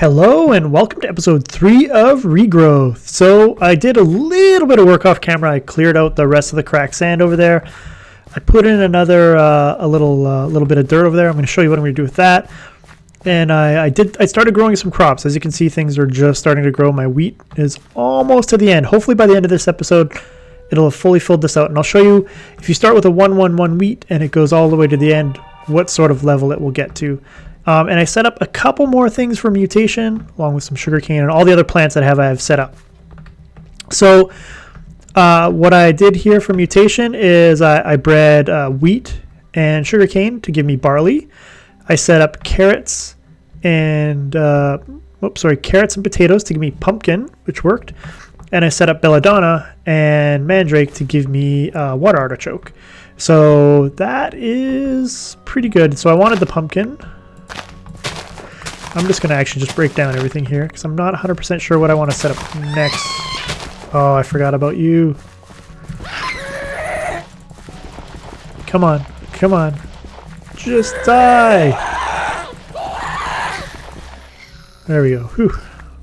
Hello and welcome to episode 3 of Regrowth. So I did a little bit of work off camera. I cleared out the rest of the cracked sand over there. I put in another a little bit of dirt over there. I'm going to show you what I'm going to do with that. And I started growing some crops. As you can see, things are just starting to grow. My wheat is almost to the end. Hopefully by the end of this episode, it'll have fully filled this out. And I'll show you, if you start with a 1-1-1 wheat and it goes all the way to the end, what sort of level it will get to. And I set up a couple more things for mutation, along with some sugarcane and all the other plants that I have set up. So what I did here for mutation is I bred wheat and sugarcane to give me barley. I set up carrots and carrots and potatoes to give me pumpkin, which worked. And I set up belladonna and mandrake to give me water artichoke. So that is pretty good. So I wanted the pumpkin. I'm just going to actually just break down everything here because I'm not 100% sure what I want to set up next. Oh, I forgot about you. Come on. Come on. Just die. There we go. Whew.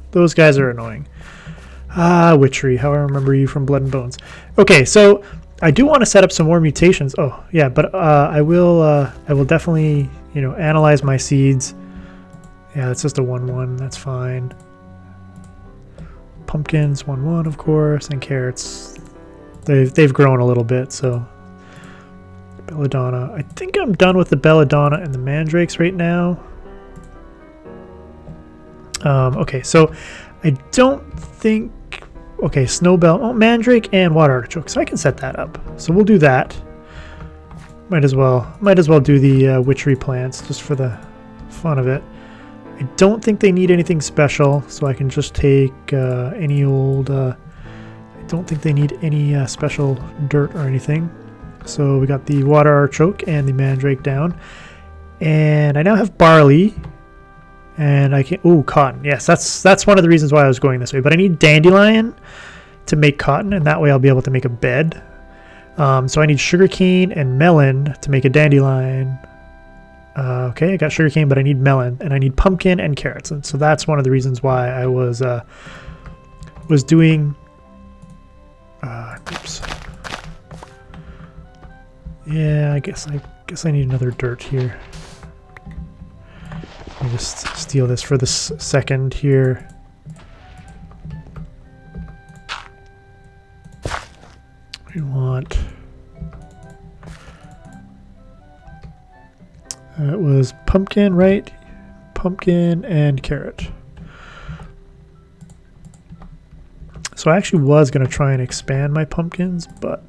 Those guys are annoying. Ah, Witchery. How I remember you from Blood and Bones. Okay, so I do want to set up some more mutations. Oh, yeah, but I will definitely, analyze my seeds. Yeah, it's just a 1-1. That's fine. Pumpkins, 1-1, of course, and carrots. They've grown a little bit, so belladonna. I think I'm done with the belladonna and the mandrakes right now. Okay, so I don't think. Okay, snowbell, mandrake, and water artichoke. So I can set that up. So we'll do that. Might as well do the witchery plants just for the fun of it. I don't think they need anything special, so I can just take any old. I don't think they need any special dirt or anything. So we got the water artichoke and the mandrake down, and I now have barley. And I can, cotton. Yes, that's one of the reasons why I was going this way. But I need dandelion to make cotton, and that way I'll be able to make a bed. So I need sugarcane and melon to make a dandelion. Okay, I got sugarcane, but I need melon, and I need pumpkin and carrots. And so that's one of the reasons why I was doing. Oops. Yeah, I guess I need another dirt here. Let me just steal this for this second here. We want. It was pumpkin, right? Pumpkin and carrot. So I actually was going to try and expand my pumpkins, but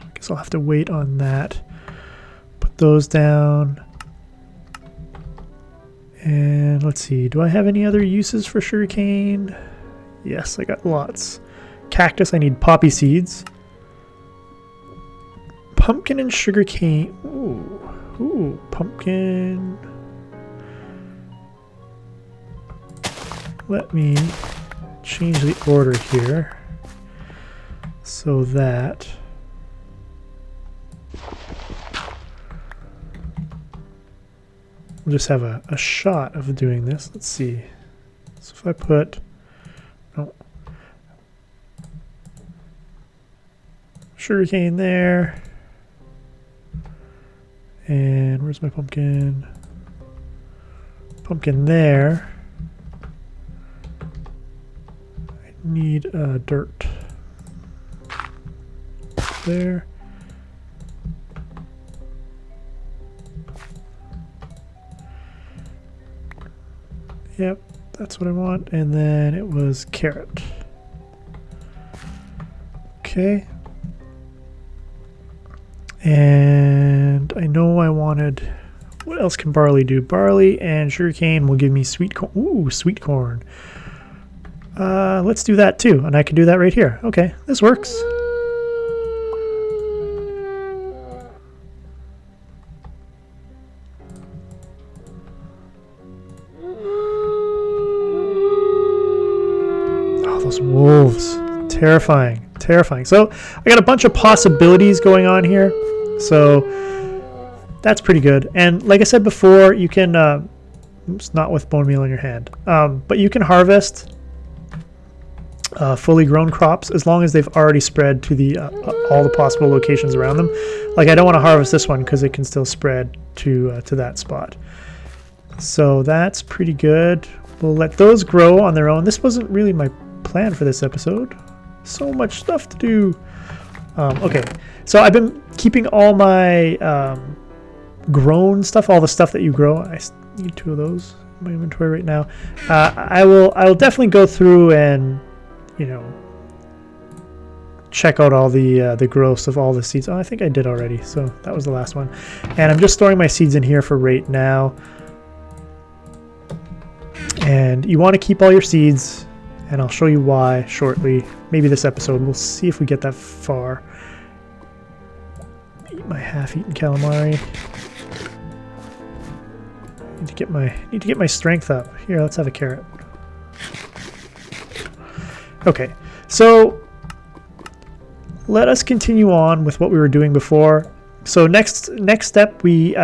I guess I'll have to wait on that. Put those down. And let's see, do I have any other uses for sugarcane? Yes, I got lots. Cactus, I need poppy seeds. Pumpkin and sugarcane. Ooh, pumpkin. Let me change the order here so that we'll just have a shot of doing this. Let's see. So if I put sugarcane there, and where's my pumpkin? Pumpkin there. I need dirt there. Yep, that's what I want. And then it was carrot. Okay. And I know I wanted, what else can barley do? Barley and sugarcane will give me sweet corn. Ooh, sweet corn. Let's do that too. And I can do that right here. Okay, this works. Those wolves, terrifying. So I got a bunch of possibilities going on here, so that's pretty good. And like I said before, you can Oops, not with bone meal in your hand. But you can harvest fully grown crops as long as they've already spread to the all the possible locations around them. Like I don't want to harvest this one because it can still spread to that spot. So that's pretty good. We'll let those grow on their own. This wasn't really my plan for this episode. So much stuff to do. Okay, so I've been keeping all my grown stuff, all the stuff that you grow. I need 2 of those in my inventory right now. I will definitely go through and, you know, check out all the growths of all the seeds. Oh, I think I did already, so that was the last one. And I'm just storing my seeds in here for right now. And you want to keep all your seeds, and I'll show you why shortly. Maybe this episode. We'll see if we get that far. Eat my half-eaten calamari. Need to get my strength up. Here, let's have a carrot. Okay, so let us continue on with what we were doing before. So next step, we need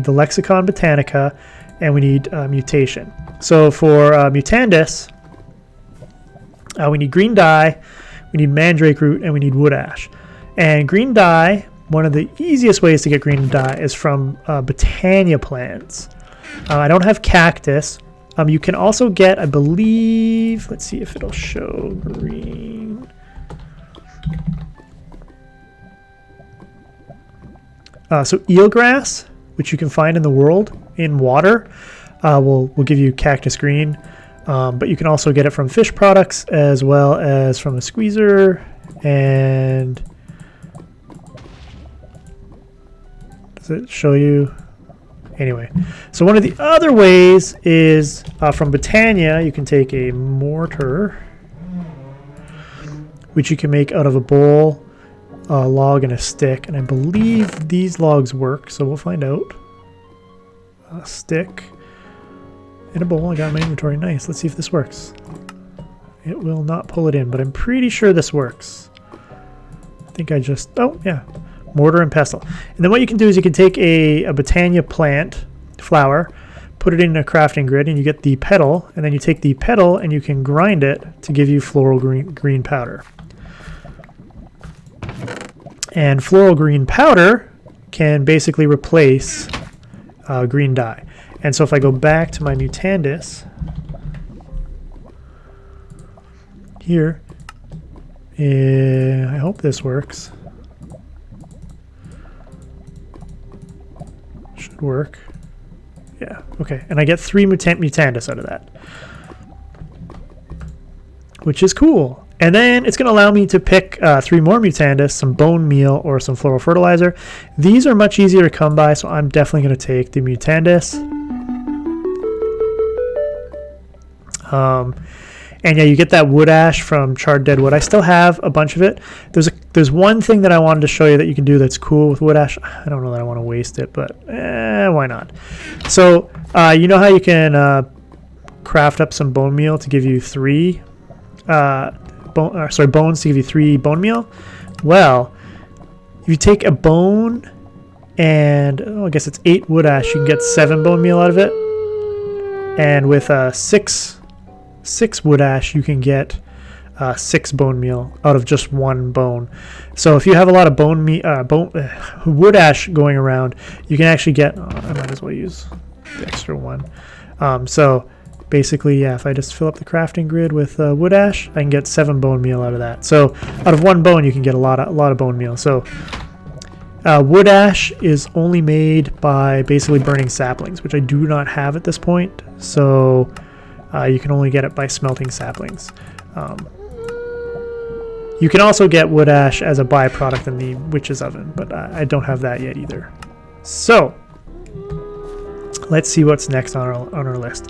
the Lexicon Botanica, and we need mutation. So for Mutandis, we need green dye, we need mandrake root, and we need wood ash. And green dye, one of the easiest ways to get green dye is from Botania plants. I don't have cactus. You can also get, I believe, let's see if it'll show green. So eelgrass, which you can find in the world in water, will give you cactus green. But you can also get it from fish products as well as from a squeezer. And does it show you? Anyway, so one of the other ways is from Botania, you can take a mortar, which you can make out of a bowl, a log, and a stick. And I believe these logs work, so we'll find out. A stick in a bowl. I got my inventory. Nice. Let's see if this works. It will not pull it in, but I'm pretty sure this works. I think I just... Oh, yeah. Mortar and pestle. And then what you can do is you can take a Botania plant flower, put it in a crafting grid, and you get the petal. And then you take the petal and you can grind it to give you floral green powder. And floral green powder can basically replace green dye. And so if I go back to my Mutandis here, I hope this works. Should work. Yeah, okay. And I get 3 Mutandis out of that, which is cool. And then it's going to allow me to pick 3 more Mutandis, some bone meal, or some floral fertilizer. These are much easier to come by, so I'm definitely going to take the Mutandis. And yeah, you get that wood ash from charred dead wood. I still have a bunch of it. There's one thing that I wanted to show you that you can do that's cool with wood ash. I don't know that I want to waste it, but why not? So you know how you can craft up some bone meal to give you 3 bones to give you 3 bone meal? Well, if you take a bone and I guess it's 8 wood ash, you can get 7 bone meal out of it. And with 6 wood ash, you can get 6 bone meal out of just 1 bone. So if you have a lot of wood ash going around, you can actually get. I might as well use the extra one. So basically, yeah, if I just fill up the crafting grid with wood ash, I can get 7 bone meal out of that. So out of 1 bone, you can get a lot of bone meal. So wood ash is only made by basically burning saplings, which I do not have at this point. So you can only get it by smelting saplings. You can also get wood ash as a byproduct in the witch's oven, but I don't have that yet either. So let's see what's next on our list.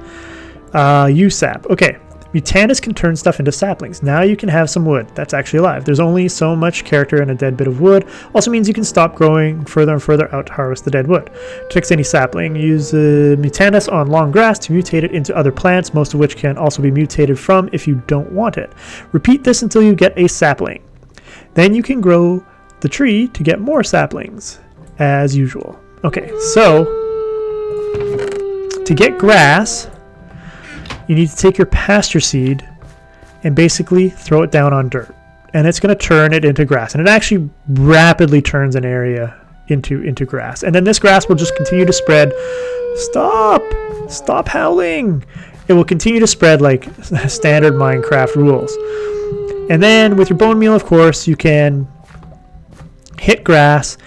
USAP. Okay, Mutandis can turn stuff into saplings. Now you can have some wood that's actually alive. There's only so much character in a dead bit of wood. Also means you can stop growing further and further out to harvest the dead wood. To fix any sapling, use Mutandis on long grass to mutate it into other plants, most of which can also be mutated from if you don't want it. Repeat this until you get a sapling. Then you can grow the tree to get more saplings, as usual. Okay, so to get grass, you need to take your pasture seed and basically throw it down on dirt. And it's going to turn it into grass. And it actually rapidly turns an area into grass. And then this grass will just continue to spread. Stop howling. It will continue to spread like standard Minecraft rules. And then with your bone meal, of course, you can hit grass,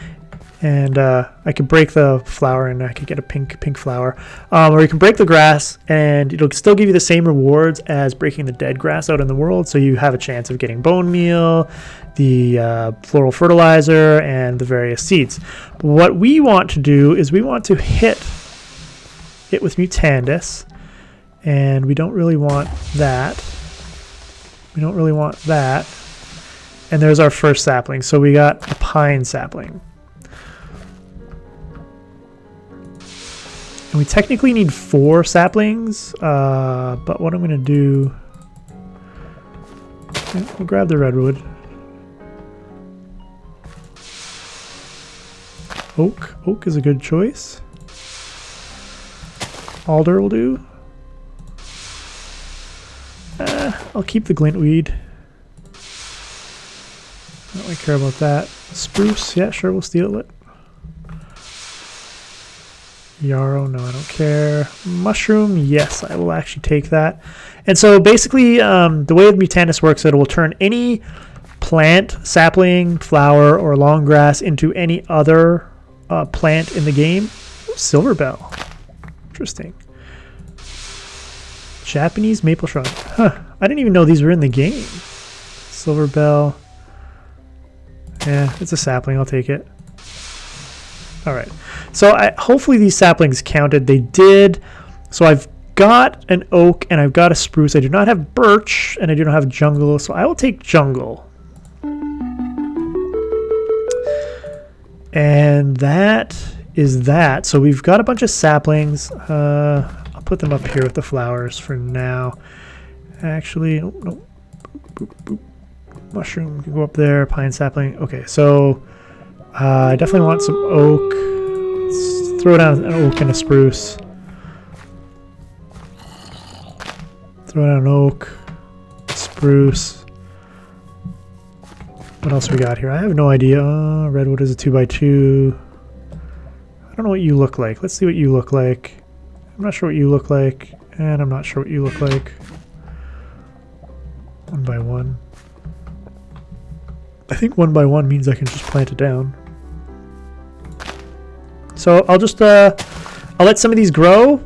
and I could break the flower and I could get a pink flower. Or you can break the grass and it'll still give you the same rewards as breaking the dead grass out in the world. So you have a chance of getting bone meal, the floral fertilizer, and the various seeds. But what we want to do is we want to hit it with Mutandis, and we don't really want that. We don't really want that. And there's our first sapling. So we got a pine sapling. And we technically need 4 saplings, but what I'm going to do... We'll grab the redwood. Oak is a good choice. Alder will do. I'll keep the glintweed. I don't really care about that. Spruce, yeah, sure, we'll steal it. Yarrow, no, I don't care. Mushroom, yes, I will actually take that. And so basically, the way the Mutandis works, it will turn any plant, sapling, flower, or long grass into any other plant in the game. Ooh, silver bell. Interesting. Japanese maple shrub. Huh, I didn't even know these were in the game. Silver bell. Yeah, it's a sapling, I'll take it. Alright, so hopefully these saplings counted. They did. So I've got an oak and I've got a spruce. I do not have birch and I do not have jungle, so I will take jungle. And that is that. So we've got a bunch of saplings. I'll put them up here with the flowers for now. Actually, nope. Boop, boop. Mushroom can go up there. Pine sapling. Okay, so I definitely want some oak. Let's throw down an oak and a spruce. Throw down an oak, spruce. What else we got here? I have no idea. Redwood is a 2x2. I don't know what you look like. Let's see what you look like. I'm not sure what you look like, and I'm not sure what you look like. 1x1. I think 1x1 means I can just plant it down. So I'll just I'll let some of these grow,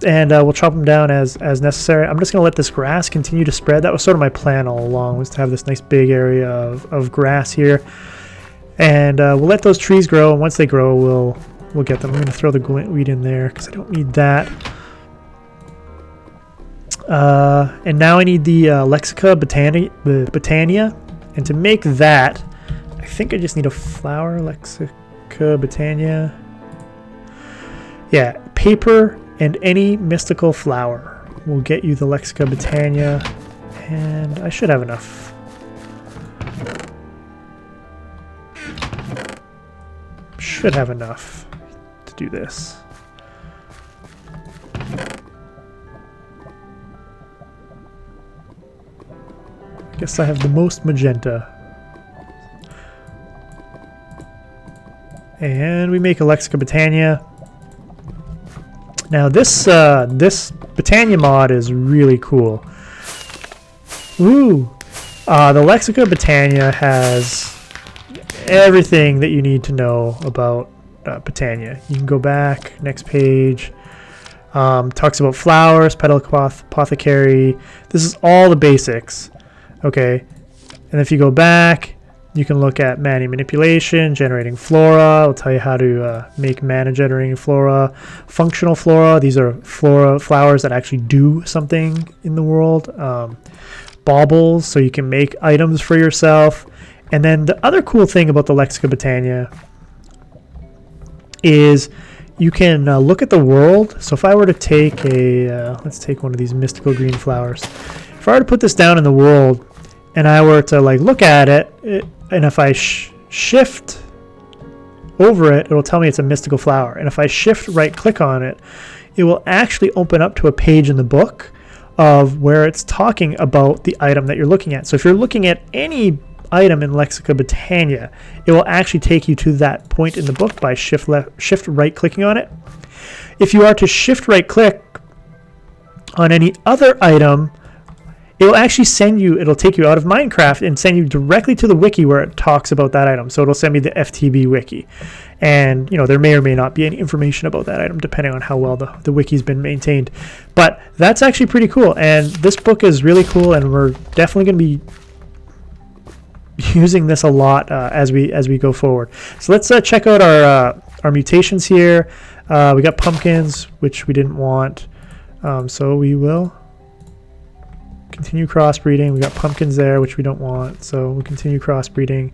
and we'll chop them down as necessary. I'm just gonna let this grass continue to spread. That was sort of my plan all along, was to have this nice big area of grass here, and we'll let those trees grow. And once they grow, we'll get them. I'm gonna throw the glintweed in there because I don't need that. And now I need the Lexica Botania. And to make that, I think I just need a flower. Lexica Botania. Yeah, paper and any mystical flower will get you the Lexica Botania. And I should have enough. Should have enough to do this. Guess I have the most magenta. And we make a Lexica Botania. Now this Botania mod is really cool. Ooh! The Lexica Botania has everything that you need to know about Botania. You can go back, next page. Talks about flowers, petal, apothecary. This is all the basics. Okay, and if you go back, you can look at mana manipulation, generating flora. I'll tell you how to make mana generating flora. Functional flora, these are flowers that actually do something in the world. Baubles, so you can make items for yourself. And then the other cool thing about the Lexica Botania is you can look at the world. So if I were to take let's take one of these mystical green flowers. If I were to put this down in the world, and I were to like look at it, and if I shift over it, it'll tell me it's a mystical flower. And if I shift right click on it, it will actually open up to a page in the book of where it's talking about the item that you're looking at. So if you're looking at any item in Lexica Botania, it will actually take you to that point in the book by shift right clicking on it. If you are to shift right click on any other item, it will actually it'll take you out of Minecraft and send you directly to the wiki where it talks about that item. So it'll send me the FTB wiki. And, there may or may not be any information about that item depending on how well the wiki's been maintained. But that's actually pretty cool. And this book is really cool, and we're definitely going to be using this a lot as we go forward. So let's check out our mutations here. We got pumpkins, which we didn't want. So we will continue crossbreeding. We got pumpkins there, which we don't want, so we'll continue crossbreeding.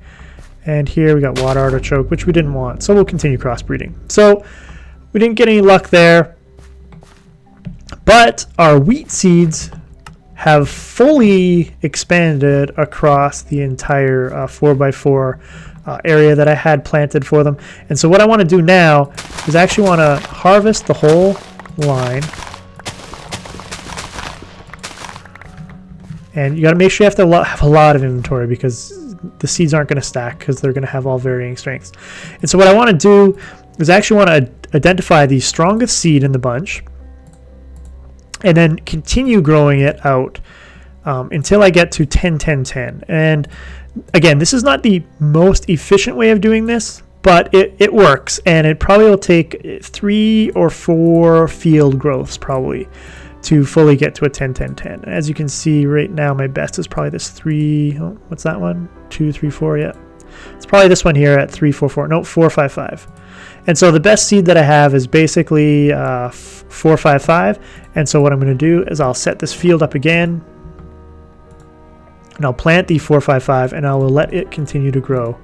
And here we got water artichoke, which we didn't want, so we'll continue crossbreeding. So we didn't get any luck there, but our wheat seeds have fully expanded across the entire 4x4 area that I had planted for them. And so what I want to do now is actually want to harvest the whole line. And you got to make sure you have to have a lot of inventory, because the seeds aren't going to stack because they're going to have all varying strengths. And so what I want to do is actually want to identify the strongest seed in the bunch and then continue growing it out until I get to 10, 10, 10. And again, this is not the most efficient way of doing this, but it works, and it probably will take 3 or 4 field growths probably to fully get to a 10, 10, 10. As you can see right now, my best is probably this 3, what's that one? 2, 3, 4, yeah. It's probably this one here at 3, 4, 4, no, 4, 5, 5. And so the best seed that I have is basically 4, 5, 5. And so what I'm going to do is I'll set this field up again, and I'll plant the 4, 5, 5, and I will let it continue to grow.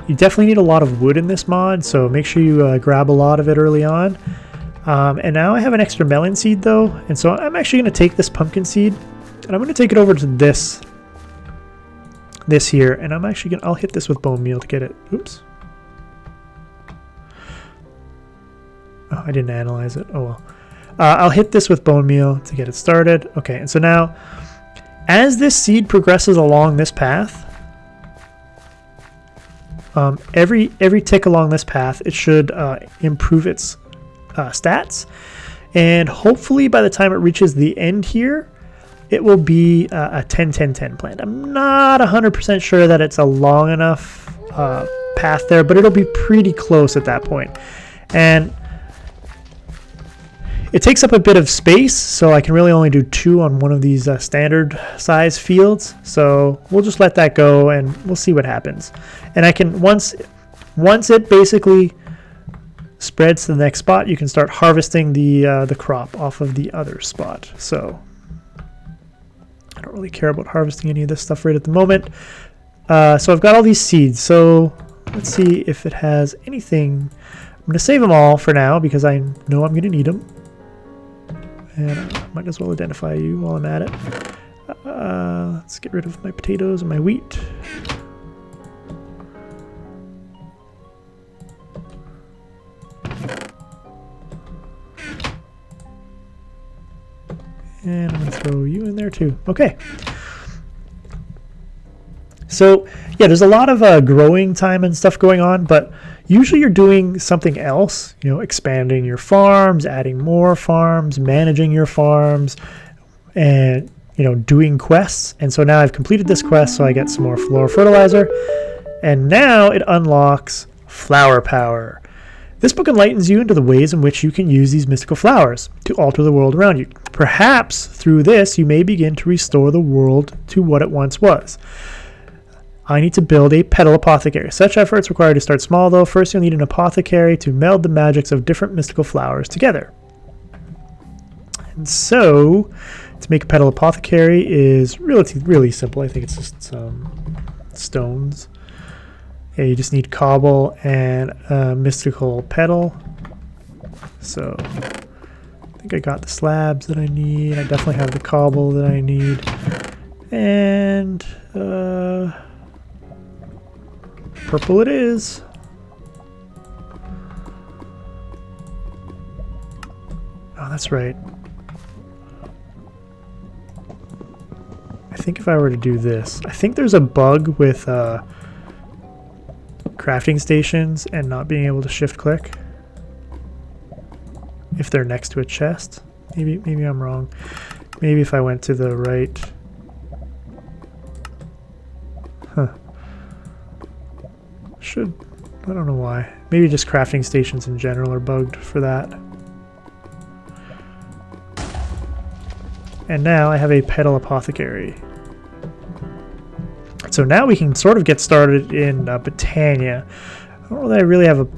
You definitely need a lot of wood in this mod, so make sure you grab a lot of it early on. And now I have an extra melon seed though, and so I'm actually going to take this pumpkin seed and I'm going to take it over to this here, and I'm actually going to, I'll hit this with bone meal to get it. Oops. Oh, I didn't analyze it. Oh well. I'll hit this with bone meal to get it started. Okay, and so now as this seed progresses along this path, every tick along this path, it should improve its stats, and hopefully by the time it reaches the end here, it will be a 10, 10, 10 plant. I'm not 100% sure that it's a long enough path there, but it'll be pretty close at that point. And it takes up a bit of space, so I can really only do 2 on one of these standard size fields. So we'll just let that go and we'll see what happens. And I can, once it basically spreads to the next spot, you can start harvesting the crop off of the other spot. So I don't really care about harvesting any of this stuff right at the moment. So I've got all these seeds. So let's see if it has anything. I'm going to save them all for now because I know I'm going to need them. And I might as well identify you while I'm at it. Let's get rid of my potatoes and my wheat. And I'm going to throw you in there too. Okay. So yeah, there's a lot of growing time and stuff going on, but usually you're doing something else, expanding your farms, adding more farms, managing your farms, and, doing quests. And so now I've completed this quest, so I get some more floral fertilizer. And now it unlocks flower power. This book enlightens you into the ways in which you can use these mystical flowers to alter the world around you. Perhaps through this, you may begin to restore the world to what it once was. I need to build a petal apothecary. Such efforts require to start small, though. First, you'll need an apothecary to meld the magics of different mystical flowers together. And so, to make a petal apothecary is really simple. I think it's just some stones. Yeah, you just need cobble and a mystical petal. So, I think I got the slabs that I need. I definitely have the cobble that I need. And, Purple it is. Oh, that's right. I think if I were to do this, I think there's a bug with crafting stations and not being able to shift click if they're next to a chest. Maybe I'm wrong. Maybe if I went to the right. Huh. I don't know why. Maybe just crafting stations in general are bugged for that. And now I have a petal apothecary. So now we can sort of get started in Botania. I don't know that I really have an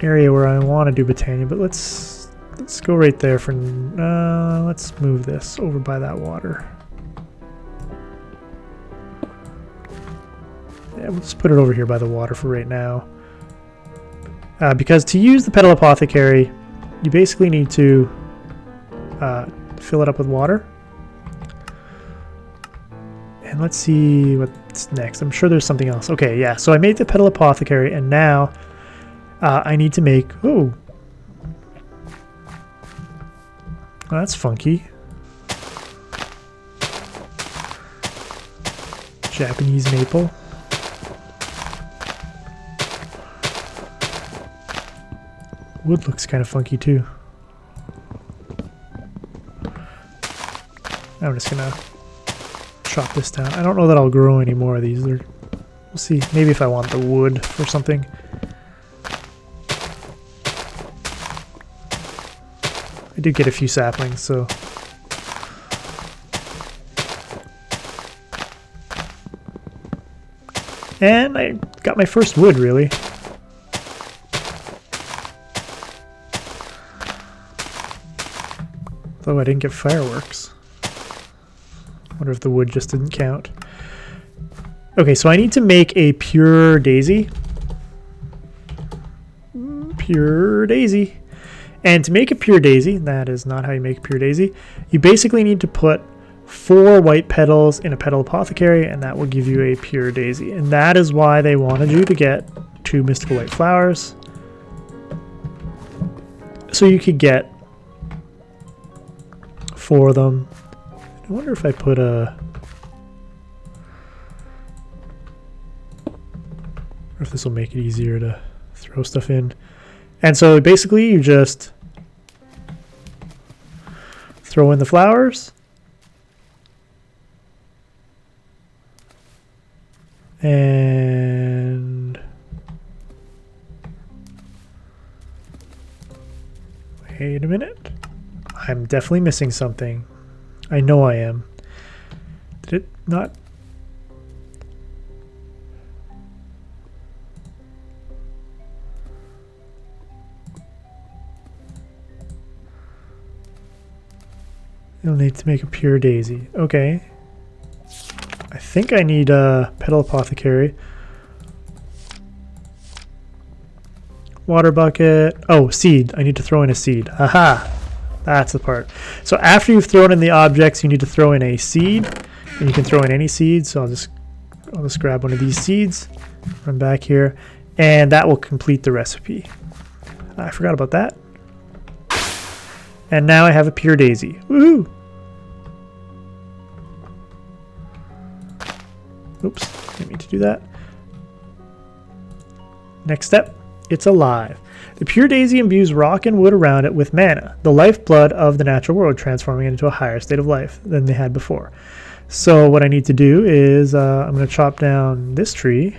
area where I want to do Botania, but let's go right there for. Let's move this over by that water. Yeah, we'll just put it over here by the water for right now. Because to use the petal apothecary, you basically need to fill it up with water. And let's see what's next. I'm sure there's something else. Okay, yeah. So I made the petal apothecary, and now I need to make. Oh, that's funky. Japanese maple. Wood looks kind of funky too. I'm just gonna chop this down. I don't know that I'll grow any more of these. We'll see. Maybe if I want the wood or something. I did get a few saplings, so. And I got my first wood, really. Though I didn't get fireworks. Wonder if the wood just didn't count. Okay, so I need to make a pure daisy. Pure daisy. And to make a pure daisy, that is not how you make a pure daisy. You basically need to put 4 white petals in a petal apothecary, and that will give you a pure daisy. And that is why they wanted you to get 2 mystical white flowers. So you could get 4 of them. I wonder if I put a. Or if this will make it easier to throw stuff in. And so basically you just throw in the flowers. And wait a minute. I'm definitely missing something. I know I am. Did it not? You'll need to make a pure daisy. Okay. I think I need a petal apothecary. Water bucket. Oh, seed. I need to throw in a seed. Aha! That's the part. So after you've thrown in the objects, you need to throw in a seed. And you can throw in any seed. So I'll just grab one of these seeds. Run back here. And that will complete the recipe. I forgot about that. And now I have a pure daisy. Woohoo! Oops, didn't mean to do that. Next step, it's alive. The pure daisy imbues rock and wood around it with mana, the lifeblood of the natural world, transforming it into a higher state of life than they had before. So what I need to do is I'm going to chop down this tree.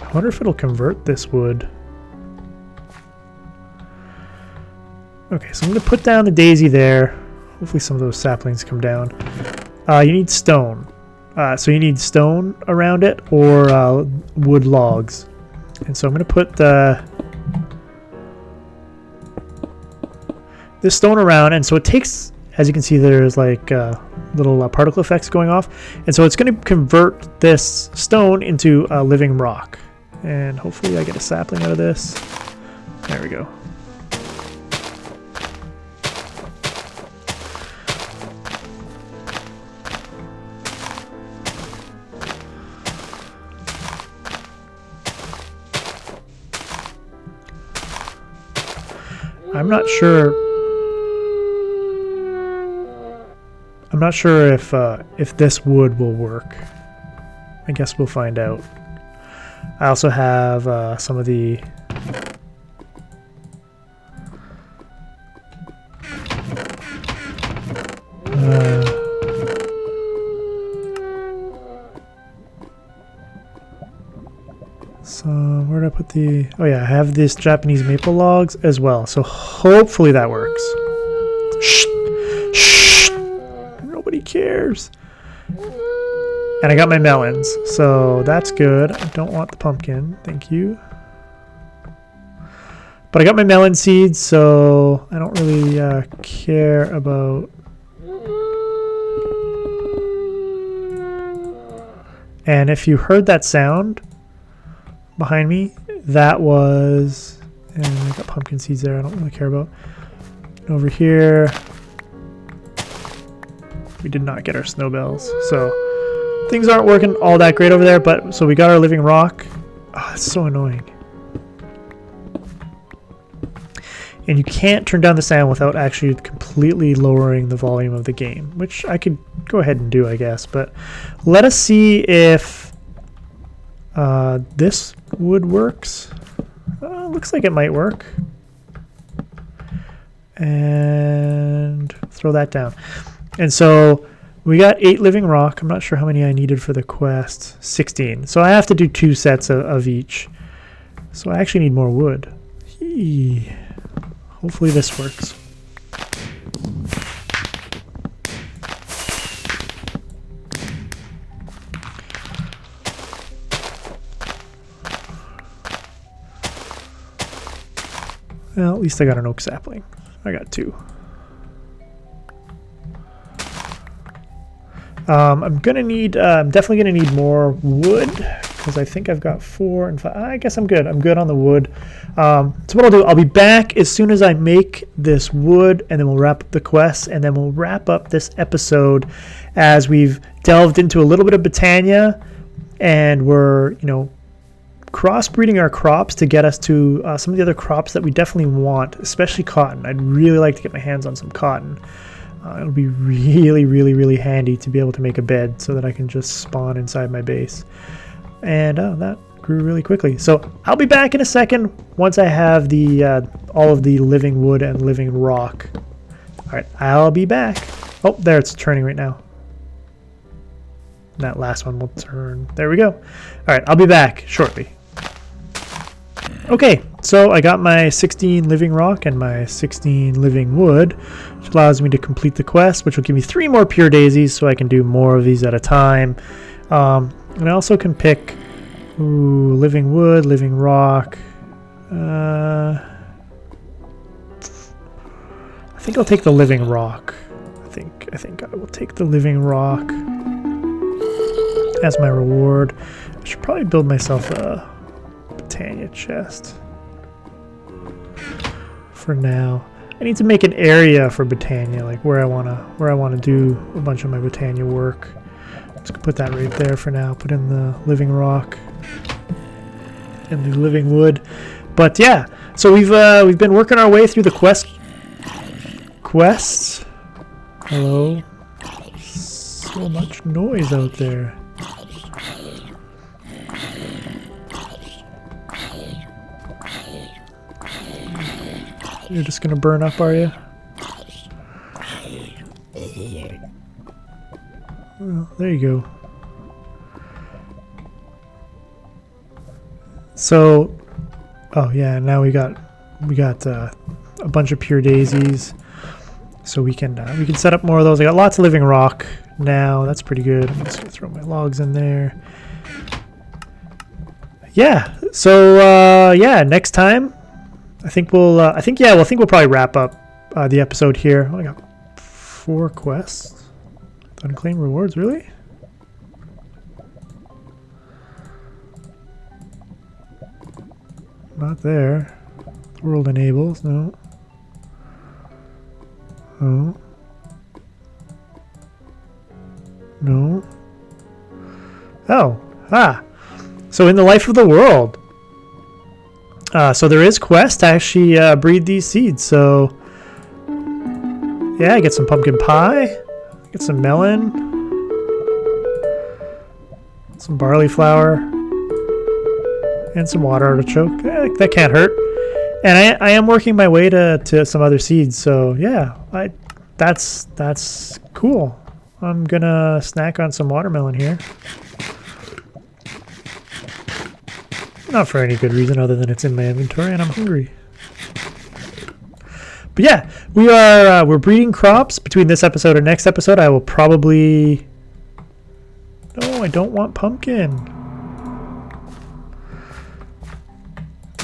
I wonder if it'll convert this wood. Okay, so I'm going to put down the daisy there. Hopefully some of those saplings come down. You need stone. So you need stone around it or wood logs. And so I'm going to put this stone around. And so it takes, as you can see, there's like little particle effects going off. And so it's going to convert this stone into a living rock. And hopefully I get a sapling out of this. There we go. I'm not sure. I'm not sure if this wood will work. I guess we'll find out. I also have some of the so where did I put the? Oh yeah, I have this Japanese maple logs as well. So hopefully that works. Shh, shh. Nobody cares. And I got my melons, so that's good. I don't want the pumpkin, thank you. But I got my melon seeds, so I don't really care about. And if you heard that sound behind me, that was, and I got pumpkin seeds there I don't really care about. Over here, we did not get our snowbells, so things aren't working all that great over there. But so we got our living rock. Oh, it's so annoying. And you can't turn down the sound without actually completely lowering the volume of the game, which I could go ahead and do, I guess. But let us see if this wood works. Looks like it might work. And throw that down. And so we got 8 living rock. I'm not sure how many I needed for the quest. 16. So I have to do 2 sets of each. So I actually need more wood. Hopefully this works. Well, at least I got an oak sapling. I got 2. I'm gonna need. I'm definitely gonna need more wood because I think I've got 4 and 5. I guess I'm good. I'm good on the wood. So what I'll do, I'll be back as soon as I make this wood, and then we'll wrap up the quest, and then we'll wrap up this episode as we've delved into a little bit of Botania, and we're crossbreeding our crops to get us to some of the other crops that we definitely want, especially cotton. I'd really like to get my hands on some cotton. It'll be really, really, really handy to be able to make a bed so that I can just spawn inside my base. And that grew really quickly. So I'll be back in a second once I have the all of the living wood and living rock. All right, I'll be back. Oh, there, it's turning right now. And that last one will turn. There we go. All right, I'll be back shortly. Okay, so I got my 16 living rock and my 16 living wood, which allows me to complete the quest, which will give me 3 more pure daisies, so I can do more of these at a time. And I also can pick living wood, living rock. I think I'll take the living rock. I think I will take the living rock as my reward. I should probably build myself a Botania chest for now. I need to make an area for Botania, like where I wanna do a bunch of my Botania work. Just put that right there for now. Put in the living rock and the living wood. But yeah, so we've been working our way through the quests. Hello. So much noise out there. You're just gonna burn up, are you? Well, there you go. So, oh yeah, now we got a bunch of pure daisies, so we can set up more of those. I got lots of living rock now. That's pretty good. I'm just gonna throw my logs in there. Yeah. So yeah, next time. I think we'll probably wrap up the episode here. Oh, I got 4 quests. Unclaimed rewards, really? Not there. World enables, no. Oh. No. Oh. Ah. So in the life of the world. So there is quest to actually breed these seeds. So yeah, I get some pumpkin pie, get some melon, some barley flour, and some water artichoke. That can't hurt. And I am working my way to some other seeds. So yeah, that's cool. I'm gonna snack on some watermelon here. Not for any good reason other than it's in my inventory and I'm hungry. But yeah, we're breeding crops between this episode and next episode. I will probably... No, I don't want pumpkin.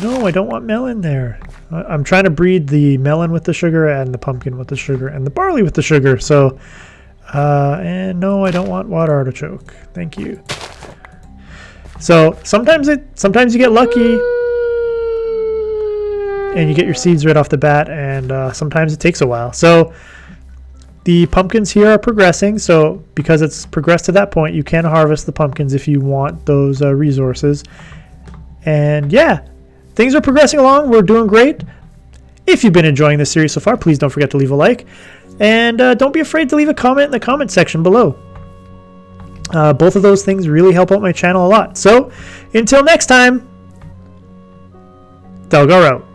No, I don't want melon there. I'm trying to breed the melon with the sugar and the pumpkin with the sugar and the barley with the sugar. So, and no, I don't want water artichoke. Thank you. So sometimes you get lucky and you get your seeds right off the bat, and sometimes it takes a while. So the pumpkins here are progressing. So because it's progressed to that point, you can harvest the pumpkins if you want those resources. And yeah, things are progressing along. We're doing great. If you've been enjoying this series so far, please don't forget to leave a like, and don't be afraid to leave a comment in the comment section below. Both of those things really help out my channel a lot. So until next time, Delgar out.